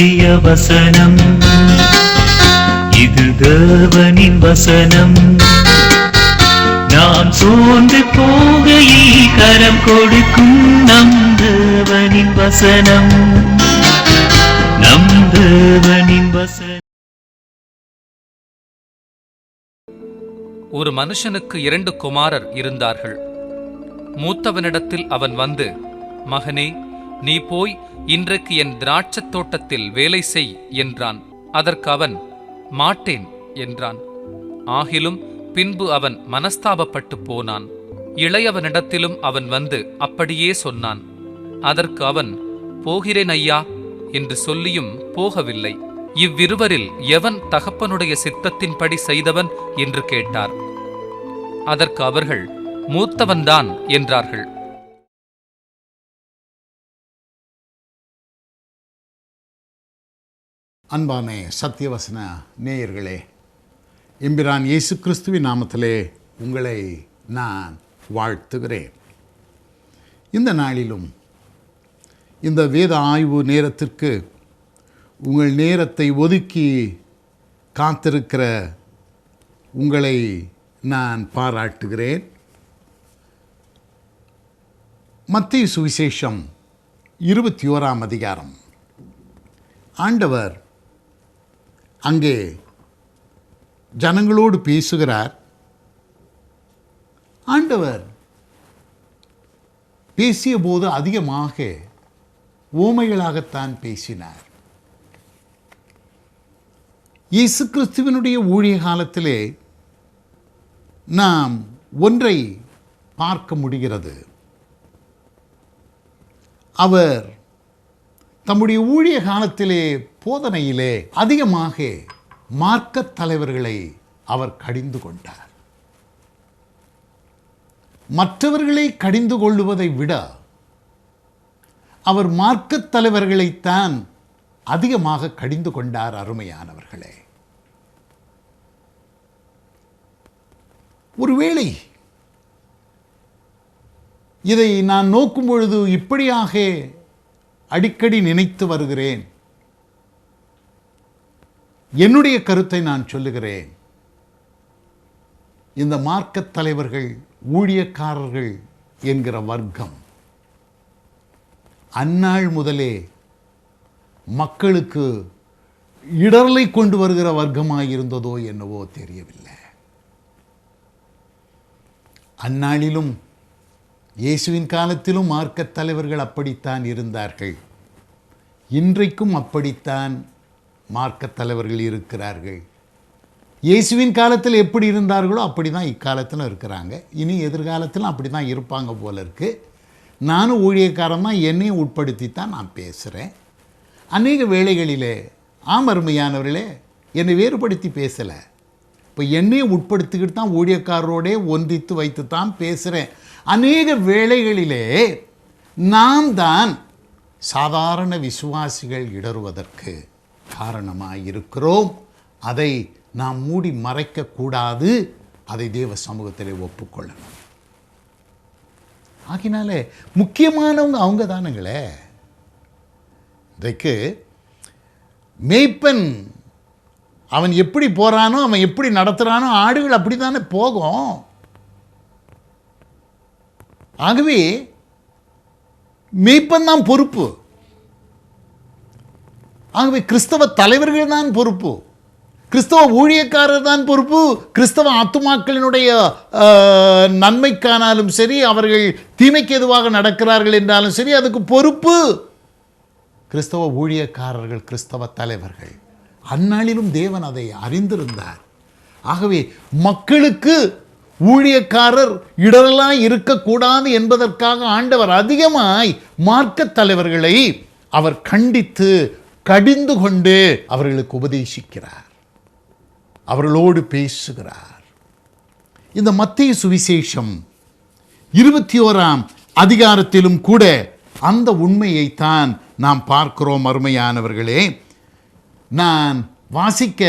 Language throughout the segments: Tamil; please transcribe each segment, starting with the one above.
சத்திய வசனம், இது தேவனின் வசனம். நாம் சோர்ந்து போகையில் கரம் கொடுக்கும் நம் தேவனின் வசனம், நம் தேவனின் வசனம். ஒரு மனுஷனுக்கு 2 குமாரர் இருந்தார்கள். மூத்தவனிடத்தில் அவன் வந்து, மகனே, நீ போய் இன்றைக்கு என் திராட்சத் தோட்டத்தில் வேலை செய் என்றான். அதற்கு அவன், மாட்டேன் என்றான். ஆகிலும் பின்பு அவன் மனஸ்தாபப்பட்டு போனான். இளையவனிடத்திலும் அவன் வந்து அப்படியே சொன்னான். அதற்கு அவன், போகிறேன் ஐயா என்று சொல்லியும் போகவில்லை. இவ்விருவரில் எவன் தகப்பனுடைய சித்தத்தின்படி செய்தவன் என்று கேட்டார். அதற்கு அவர்கள், மூத்தவன்தான் என்றார்கள். அன்பான சத்தியவசன நேயர்களே, எம்பிரான் இயேசு கிறிஸ்துவின் நாமத்திலே உங்களை நான் வாழ்த்துகிறேன். இந்த நாளிலும் இந்த வேத ஆய்வு நேரத்திற்கு உங்கள் நேரத்தை ஒதுக்கி காத்திருக்கிற உங்களை நான் பாராட்டுகிறேன். மத்தேயு சுவிசேஷம் 21ஆம் அதிகாரம். ஆண்டவர் அங்கே ஜனங்களோடு பேசுகிறார். ஆண்டவர் பேசிய போது அதிகமாக ஓமைகளாகத்தான் பேசினார். இயேசு கிறிஸ்துவினுடைய ஊழிய காலத்திலே நாம் ஒன்றை பார்க்க முடிகிறது. அவர் தம்முடைய ஊழிய காலத்திலே போதனையிலே அதிகமாக மார்க்கத் தலைவர்களை அவர் கடிந்து கொண்டார். மற்றவர்களை கடிந்து கொள்ளுவதை விட அவர் மார்க்கத் தலைவர்களைத்தான் அதிகமாக கடிந்து கொண்டார். அருமையானவர்களே, ஒருவேளை இதை நான் நோக்கும் பொழுது இப்படியாக அடிக்கடி நினைத்து வருகிறேன். என்னுடைய கருத்தை நான் சொல்லுகிறேன். இந்த மார்க்கத் தலைவர்கள், ஊழியக்காரர்கள் என்கிற வர்க்கம் அந்நாள் முதலே மக்களுக்கு இடரலை கொண்டு வருகிற வர்க்கமாயிருந்ததோ என்னவோ தெரியவில்லை. அந்நாளிலும் இயேசுவின் காலத்திலும் மார்க்கத் தலைவர்கள் அப்படித்தான் இருந்தார்கள். இன்றைக்கும் அப்படித்தான் மார்க்கத் தலைவர்கள் இருக்கிறார்கள். இயேசுவின் காலத்தில் எப்படி இருந்தார்களோ அப்படி தான் இக்காலத்தில் இருக்கிறாங்க. இனி எதிர்காலத்திலும் அப்படி தான் இருப்பாங்க போல இருக்கு. நானும் ஊழியக்காரன் தான், என்னையும் உட்படுத்தித்தான் நான் பேசுகிறேன். அநேக வேளைகளிலே அருமையானவர்களே, என்னை வேறுபடுத்தி பேசலை. இப்போ என்னையும் உட்படுத்திக்கிட்டு தான் ஊழியக்காரரோடே ஒன்றித்து வைத்து தான் பேசுகிறேன். அநேக வேளைகளிலே நாம் தான் சாதாரண விசுவாசிகள் இடறுவதற்கு காரணமாக இருக்கிறோம். அதை நாம் மூடி மறைக்கக்கூடாது. அதை தேவ சமூகத்திலே ஒப்புக்கொள்ளணும். ஆகினாலே முக்கியமானவங்க அவங்க தானுங்களே. இன்றைக்கு மேய்ப்பன் அவன் எப்படி போகிறானோ, அவன் எப்படி நடத்துகிறானோ, ஆடுகள் அப்படி தானே போகும். ஆகவே மேய்ப்பன் தான் பொறுப்பு. ஆகவே கிறிஸ்தவ தலைவர்கள் தான் பொறுப்பு. கிறிஸ்தவ ஊழியக்காரர் தான் பொறுப்பு. கிறிஸ்தவ ஆத்துமாக்களினுடைய நன்மைக்கானாலும் சரி, அவர்கள் தீமைக்கு எதுவாக நடக்கிறார்கள் என்றாலும் சரி, அதுக்கு பொறுப்பு கிறிஸ்தவ ஊழியக்காரர்கள், கிறிஸ்தவ தலைவர்கள். அந்நாளிலும் தேவன் அதை அறிந்திருந்தார். ஆகவே மக்களுக்கு ஊழியக்காரர் இடரெல்லாம் இருக்கக்கூடாது என்பதற்காக ஆண்டவர் அதிகமாய் மார்க்கத் தலைவர்களை அவர் கண்டித்து கடிந்து கொண்டு அவர்களுக்கு உபதேசிக்கிறார், அவர்களோடு பேசுகிறார். இந்த மத்தேயு சுவிசேஷம் 21ஆம் அதிகாரத்திலும் கூட அந்த உண்மையைத்தான் நாம் பார்க்கிறோம். அருமையானவர்களே, நான் வாசிக்க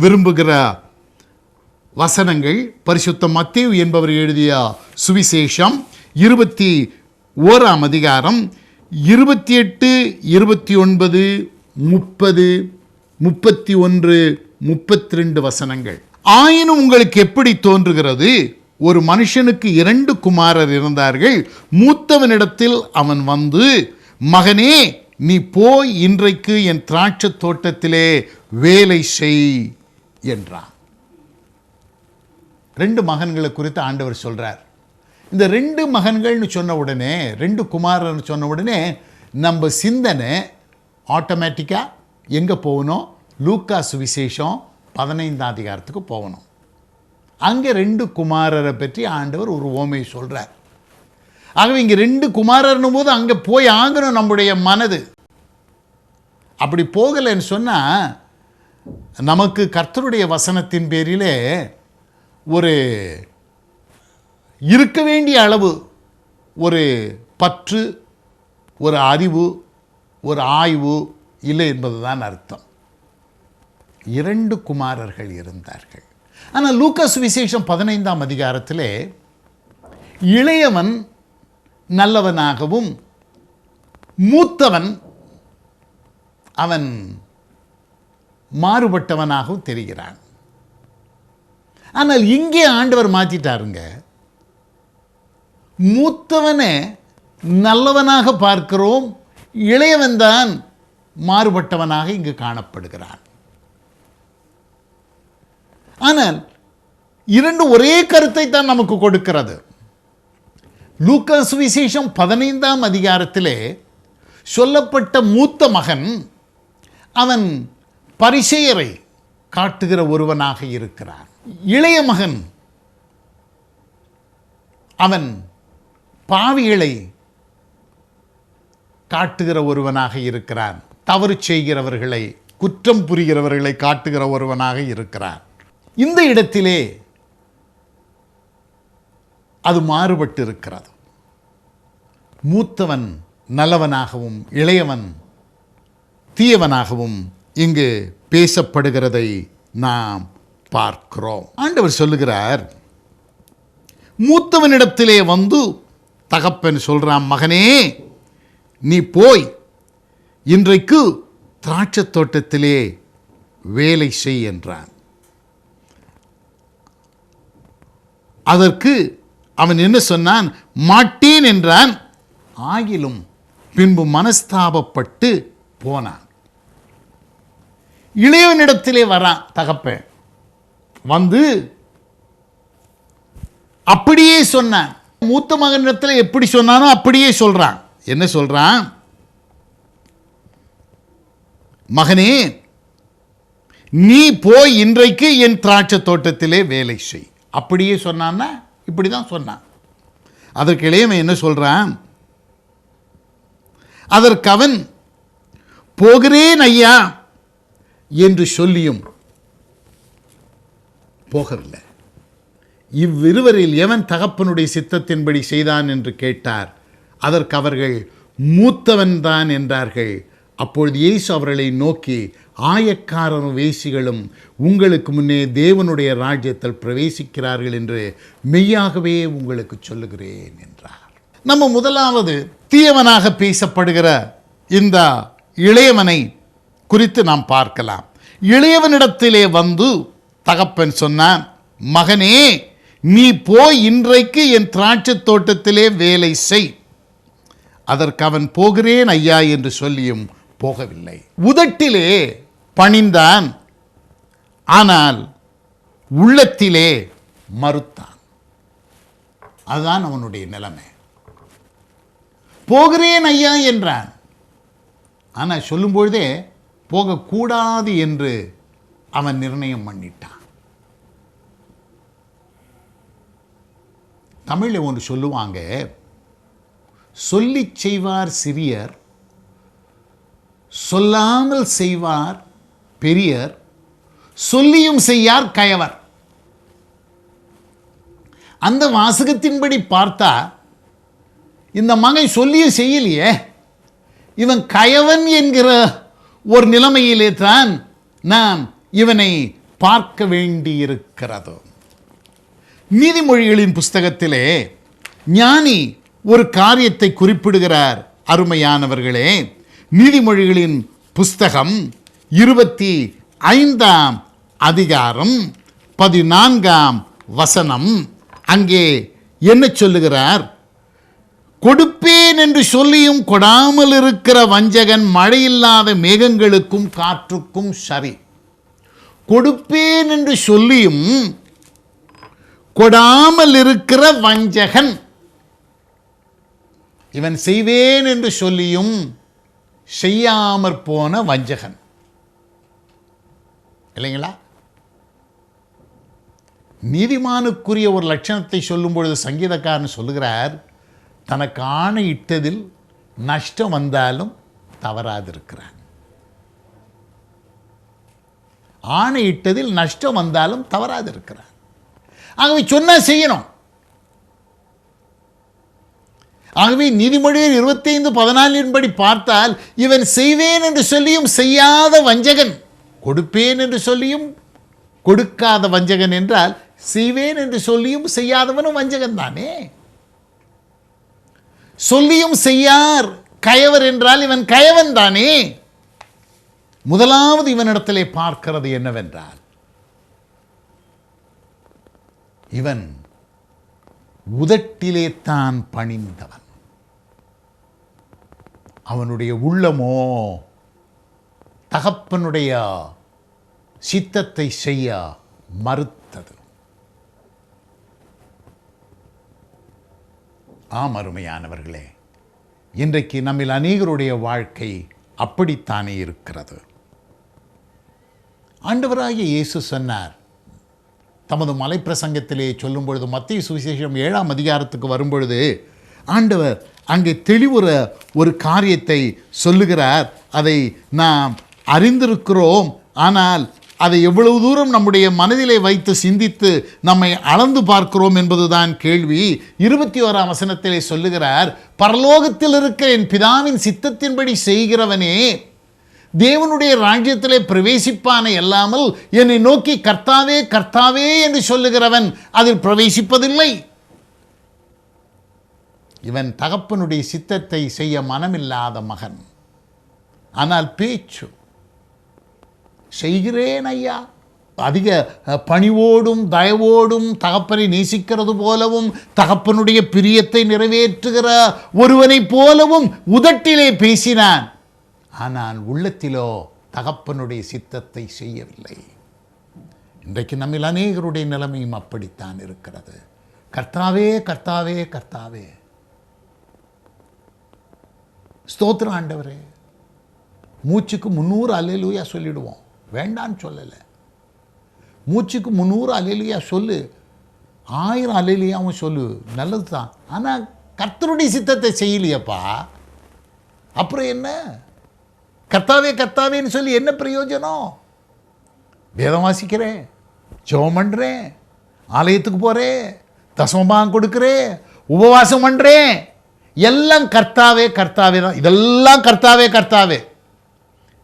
விரும்புகிற வசனங்கள் பரிசுத்த மத்தேயு என்பவர் எழுதிய சுவிசேஷம் 21ஆம் அதிகாரம் 28, 29, 30, 31, 32 வசனங்கள். ஆயினும் உங்களுக்கு எப்படி தோன்றுகிறது? ஒரு மனுஷனுக்கு 2 குமாரர் இருந்தார்கள். மூத்தவனிடத்தில் அவன் வந்து, மகனே, நீ போய் இன்றைக்கு என் திராட்சை தோட்டத்திலே வேலை செய் என்றான். 2 மகன்களை குறித்து ஆண்டவர் சொல்றார். இந்த 2 மகன்கள்னு சொன்ன உடனே, 2 குமாரர்னு சொன்ன உடனே நம்ம சிந்தனை ஆட்டோமேட்டிக்காக எங்கே போகணும்? லூக்கா சுவிசேஷம் 15ஆம் அதிகாரத்துக்கு போகணும். அங்கே 2 குமாரரை பற்றி ஆண்டவர் ஒரு உவமை சொல்கிறார். ஆகவே இங்கே 2 குமாரர்னும் போது அங்கே போய் ஆகணும் நம்முடைய மனது. அப்படி போகலைன்னு சொன்னால் நமக்கு கர்த்தருடைய வசனத்தின் பேரிலே ஒரு இருக்க வேண்டிய அளவு ஒரு பற்று, ஒரு அறிவு, ஒரு ஆய்வு இல்லை என்பதுதான் அர்த்தம். 2 குமாரர்கள் இருந்தார்கள். ஆனால் லூக்கா சுவிசேஷம் 15ஆம் அதிகாரத்திலே இளையவன் நல்லவனாகவும் மூத்தவன் அவன் மாறுபட்டவனாகவும் தெரிகிறான். ஆனால் இங்கே ஆண்டவர் மாற்றிட்டாருங்க. மூத்தவனை நல்லவனாக பார்க்கிறோம், இளையவன் தான் மாறுபட்டவனாக இங்கு காணப்படுகிறான். ஆனால் 2 ஒரே கருத்தை தான் நமக்கு கொடுக்கிறது. லூக்கா சுவிசேஷம் 15ஆம் அதிகாரத்திலே சொல்லப்பட்ட மூத்த மகன் அவன் பரிசேயரை காட்டுகிற ஒருவனாக இருக்கிறான். இளைய மகன் அவன் பாவிகளை காட்டுகிற ஒருவனாக இருக்கிறான். தவறு செய்கிறவர்களை, குற்றம் புரிகிறவர்களை காட்டுகிற ஒருவனாக இருக்கிறான். இந்த இடத்திலே அது மாறுபட்டு இருக்கிறது. மூத்தவன் நல்லவனாகவும் இளையவன் தீயவனாகவும் இங்கு பேசப்படுகிறதை நாம் பார்க்கிறோம். ஆண்டவர் சொல்லுகிறார், மூத்தவனிடத்திலே வந்து தகப்பன் சொல்றான், மகனே, நீ போய் இன்றைக்கு திராட்சை தோட்டத்திலே வேலை செய் என்றான். அதற்கு அவன் என்ன சொன்னான்? மாட்டேன் என்றான். ஆகிலும் பின்பு மனஸ்தாபப்பட்டு போனான். இளையவனிடத்திலே வரான் தகப்பன். வந்து அப்படியே சொன்னான். மூத்த மகனிடத்தில் எப்படி சொன்னானோ அப்படியே சொல்றான். என்ன சொல்றான்? மகனே, நீ போய் இன்றைக்கு என் திராட்சை தோட்டத்திலே வேலை செய். அப்படியே சொன்னான்னா இப்படி தான் சொன்னான். அதற்கு இளையவன் என்ன சொல்றான்? அதற்கு அவன், போகிறேன் ஐயா என்று சொல்லியும் போகவில்லை. இவ்விருவரில் எவன் தகப்பனுடைய சித்தத்தின்படி செய்தான் என்று கேட்டார். அதற்கு அவர்கள் மூத்தவன்தான் என்றார்கள். அப்பொழுது இயேசு அவர்களை நோக்கி, ஆயக்காரரும் வேசிகளும் உங்களுக்கு முன்னே தேவனுடைய ராஜ்யத்தில் பிரவேசிக்கிறார்கள் என்று மெய்யாகவே உங்களுக்கு சொல்லுகிறேன் என்றார். நம்ம முதலாவது தீயவனாக பேசப்படுகிற இந்த இளையவனை குறித்து நாம் பார்க்கலாம். இளையவனிடத்திலே வந்து தகப்பன் சொன்னான், மகனே, நீ போய் இன்றைக்கு என் திராட்சை தோட்டத்திலே வேலை செய். அதற்கு அவன் போகிறேன் ஐயா என்று சொல்லியும் போகவில்லை. உதட்டிலே பணிந்தான், ஆனால் உள்ளத்திலே மறுத்தான். அதுதான் அவனுடைய நிலைமை. போகிறேன் ஐயா என்றான், ஆனால் சொல்லும்பொழுதே போகக்கூடாது என்று அவன் நிர்ணயம் பண்ணிட்டான். தமிழில் ஒன்று சொல்லுவாங்க, சொல்லி செய்வார் சிறியர், சொல்லாமல் செய்வார் பெரியர், சொல்லியும் செய்யார் கயவர். அந்த வாசகத்தின்படி பார்த்தா இந்த மகன் சொல்லியும் செய்யலையே, இவன் கயவன் என்கிற ஒரு நிலைமையிலே தான் நாம் இவனை பார்க்க வேண்டியிருக்கிறது. நீதிமொழிகளின் புஸ்தகத்திலே ஞானி ஒரு காரியத்தை குறிப்பிடுகிறார். அருமையானவர்களே, நீதிமொழிகளின் புஸ்தகம் 25ஆம் அதிகாரம் 14ஆம் வசனம். அங்கே என்ன சொல்லுகிறார்? கொடுப்பேன் என்று சொல்லியும் கொடாமல் இருக்கிற வஞ்சகன் மழையில்லாத மேகங்களுக்கும் காற்றுக்கும் சரி. கொடுப்பேன் என்று சொல்லியும் கொடாமல் இருக்கிற வஞ்சகன். இவன் செய்வேன் என்று சொல்லியும் செய்யாமற் போன வஞ்சகன் இல்லைங்களா? நீதிமானுக்குரிய ஒரு லட்சணத்தை சொல்லும் பொழுது சங்கீதக்காரன் சொல்லுகிறார், தனக்கு ஆணையிட்டதில் நஷ்டம் வந்தாலும் தவறாதிருக்கிறான். ஆணையிட்டதில் நஷ்டம் வந்தாலும் தவறாதிருக்கிறான். ஆகவே சொன்னா செய்யணும். ஆகவே நீதிமொழிகள் 25:14 படி பார்த்தால் இவன் செய்வேன் என்று சொல்லியும் செய்யாத வஞ்சகன். கொடுப்பேன் என்று சொல்லியும் கொடுக்காத வஞ்சகன் என்றால் செய்வேன் என்று சொல்லியும் செய்யாதவனும் வஞ்சகன் தானே. சொல்லியும் செய்யார் கயவர் என்றால் இவன் கயவன் தானே. முதலாவது இவனிடத்திலே பார்க்கிறது என்னவென்றால், இவன் உதட்டிலே தான் பணிந்தவன். அவனுடைய உள்ளமோ தகப்பனுடைய சித்தத்தை செய்ய மறுத்தது. ஆம் அருமையானவர்களே, இன்றைக்கு நம்மில் அநேகருடைய வாழ்க்கை அப்படித்தானே இருக்கிறது. ஆண்டவராகிய இயேசு சொன்னார் தமது மலைப்பிரசங்கத்திலே சொல்லும் பொழுது, மத்தேயு சுவிசேஷம் 7ஆம் அதிகாரத்துக்கு வரும்பொழுது ஆண்டவர் அங்கே தெளிவுற ஒரு காரியத்தை சொல்லுகிறார். அதை நாம் அறிந்திருக்கிறோம், ஆனால் அதை எவ்வளவு தூரம் நம்முடைய மனதிலே வைத்து சிந்தித்து நம்மை அளந்து பார்க்கிறோம் என்பதுதான் கேள்வி. 21ஆம் வசனத்திலே சொல்லுகிறார், பரலோகத்தில் இருக்கிற என் பிதாவின் சித்தத்தின்படி செய்கிறவனே தேவனுடைய ராஜ்யத்திலே பிரவேசிப்பான அல்லாமல் என்னை நோக்கி கர்த்தாவே கர்த்தாவே என்று சொல்லுகிறவன் அதில் பிரவேசிப்பதில்லை. இவன் தகப்பனுடைய சித்தத்தை செய்ய மனமில்லாத மகன். ஆனால் பேச்சு செய்கிறேன் ஐயா, அதிக பணிவோடும் தயவோடும் தகப்பனை நேசிக்கிறது போலவும் தகப்பனுடைய பிரியத்தை நிறைவேற்றுகிற ஒருவனைப் போலவும் உதட்டிலே பேசினான். ஆனால் உள்ளத்திலோ தகப்பனுடைய சித்தத்தை செய்யவில்லை. இன்றைக்கு நம்மில் அநேகருடைய நிலைமையும் அப்படித்தான் இருக்கிறது. கர்த்தாவே கர்த்தாவே கர்த்தாவே, ஸ்தோத்திரம் ஆண்டவரே, மூச்சுக்கு 300 அல்லேலூயா சொல்லிடுவோம், வேண்டான்னு சொல்லலை. மூச்சுக்கு 300 அல்லேலூயா சொல்லு, 1000 அல்லேலூயாவும் சொல்லு, நல்லது தான். ஆனால் கர்த்தருடைய சித்தத்தை செய்யலையப்பா, அப்புறம் என்ன? கர்த்தாவே கர்த்தாவேன்னு சொல்லி என்ன பிரயோஜனம்? வேதம் வாசிக்கிறேன், ஜெபம் பண்ணுறேன், ஆலயத்துக்கு போகிறேன், தசமபாகம் கொடுக்குறேன், உபவாசம் பண்ணுறேன், எல்லாம் கர்த்தாவே கர்த்தாவே தான். இதெல்லாம் கர்த்தாவே கர்த்தாவே.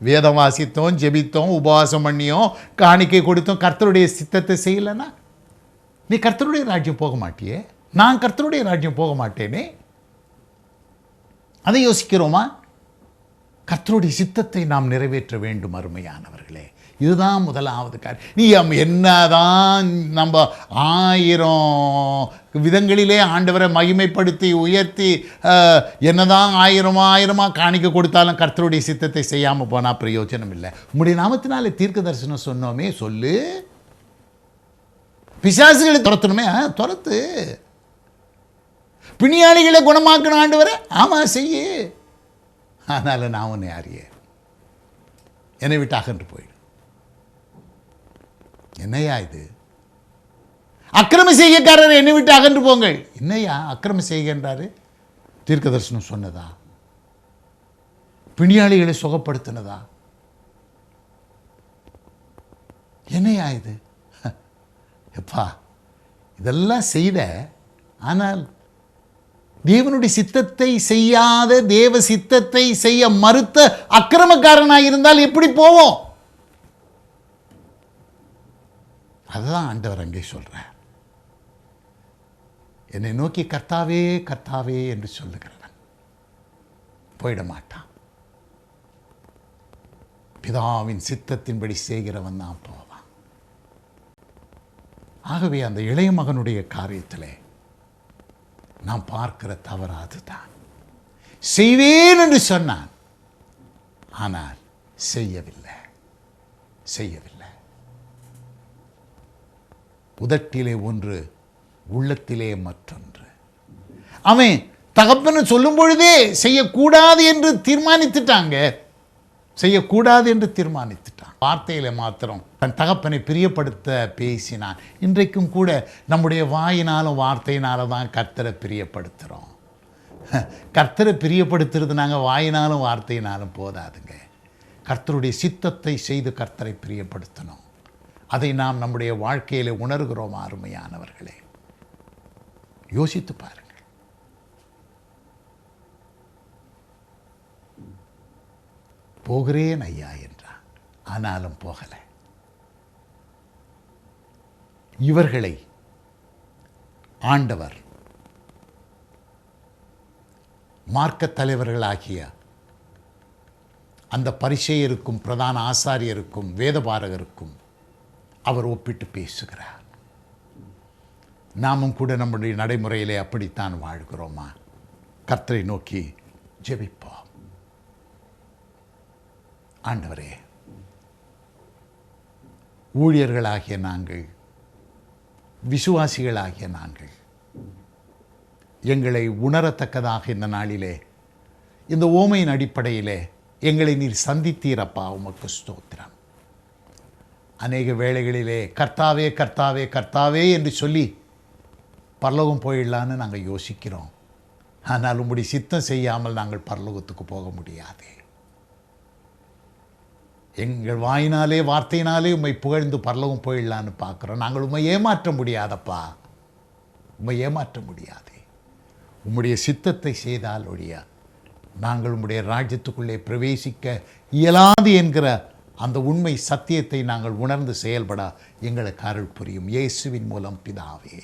வேதம் வாசித்தோம், ஜெபித்தோம், உபவாசம் பண்ணியோம், காணிக்கை கொடுத்தோம், கர்த்தருடைய சித்தத்தை செய்யலைன்னா நீ கர்த்தருடைய ராஜ்யம் போக மாட்டியே. நான் கர்த்தருடைய ராஜ்யம் போக மாட்டேனே. அதை யோசிக்கிறோமா? கர்த்தருடைய சித்தத்தை நாம் நிறைவேற்ற வேண்டும் அருமையானவர்களே. இதுதான் முதலாவது காரியம். நீ என்னதான் நம்ம 1000 விதங்களிலே ஆண்டவரை மகிமைப்படுத்தி உயர்த்தி என்னதான் 1000 காணிக்க கொடுத்தாலும் கர்த்தருடைய சித்தத்தை செய்யாமல் போனால் பிரயோஜனம் இல்லை. உம்முடைய நாமத்தினாலே தீர்க்க தரிசனம் சொன்னோமே, சொல்லு. பிசாசுகளை துரத்தணுமே, துரத்து. பிணியாளிகளை குணமாக்கணும் ஆண்டவரை, ஆமாம் செய்யு. அதனால் நான் உன்னை அறியே, என்னை விட்டு அகன்று போயிடு. என்னையா இது? அக்கிரம செய்கைக்காரர் என்னை விட்டு அகன்று போங்கள். என்னையா அக்கிரம செய்கின்றாரு? தீர்க்க தரிசனம் சொன்னதா? பிணியாளிகளை சுகப்படுத்தினதா? என்னையா இது? எப்பா, இதெல்லாம் செய்த, ஆனால் தேவனுடைய சித்தத்தை செய்யாத, தேவ சித்தத்தை செய்ய மறுத்த அக்கிரமக்காரனாக இருந்தால் எப்படி போவோம்? அதுதான் ஆண்டவர் அங்கே சொல்றார். என்னை நோக்கி கர்த்தாவே கர்த்தாவே என்று சொல்லுகிறவன் போயிட மாட்டான். பிதாவின் சித்தத்தின்படி செய்கிறவன் தான் போவான். ஆகவே அந்த இளைய மகனுடைய காரியத்திலே நாம் பார்க்கிற தவறு அதுதான். செய்வேன் என்று சொன்னான், ஆனால் செய்யவில்லை. உதட்டிலே ஒன்று, உள்ளத்திலே மற்றொன்று. அவன் தகப்பன்னு சொல்லும் பொழுதே செய்யக்கூடாது என்று தீர்மானித்துட்டாங்க. வார்த்தையில மாத்திரம் தன் தகப்பனை பிரியப்படுத்த பேசினான். இன்றைக்கும் கூட நம்முடைய வாயினாலும் வார்த்தையினாலும் தான் கர்த்தரை பிரியப்படுத்துகிறோம். கர்த்தரை பிரியப்படுத்துறது நாங்கள் வாயினாலும் வார்த்தையினாலும் போதாதுங்க. கர்த்தருடைய சித்தத்தை செய்து கர்த்தரை பிரியப்படுத்தணும். அதை நாம் நம்முடைய வாழ்க்கையில் உணர்கிறோம். அருமையானவர்களே, யோசித்து பாருங்கள். போகிறேன் ஐயா என்றான், ஆனாலும் போகலை. இவர்களை ஆண்டவர் மார்க்க தலைவர்களாகிய அந்த பரிசேயருக்கும் பிரதான ஆசாரியருக்கும் வேதபாரகருக்கும் அவர் ஒப்பிட்டு பேசுகிறார். நாமும் கூட நம்முடைய நடைமுறையிலே அப்படித்தான் வாழ்கிறோமா? கர்த்தரை நோக்கி ஜெபிப்போம். ஆண்டவரே, ஊழியர்களாகிய நாங்கள், விசுவாசிகளாகிய நாங்கள் எங்களை உணரத்தக்கதாக இந்த நாளிலே இந்த ஓமையின் அடிப்படையிலே எங்களை நீர் சந்தித்தீரப்பா, உமக்கு ஸ்தோத்திரம். அநேக வேளைகளிலே கர்த்தாவே கர்த்தாவே கர்த்தாவே என்று சொல்லி பரலோகம் போயிடலான்னு நாங்கள் யோசிக்கிறோம். ஆனால் உம்முடைய சித்தம் செய்யாமல் நாங்கள் பரலோகத்துக்கு போக முடியாது. எங்கள் வாயினாலே வார்த்தையினாலே உம்மை புகழ்ந்து பரலோகம் போயிடலான்னு பார்க்குறோம். நாங்கள் உம்மை ஏமாற்ற முடியாதப்பா, உம்மை ஏமாற்ற முடியாது. உம்முடைய சித்தத்தை செய்தால் ஒழிய நாங்கள் உம்முடைய ராஜ்யத்துக்குள்ளே பிரவேசிக்க இயலாது என்கிற அந்த உண்மை சத்தியத்தை நாங்கள் உணர்ந்து செயல்பட எங்களுக்கு அருள் புரியும். இயேசுவின் மூலம் பிதாவே.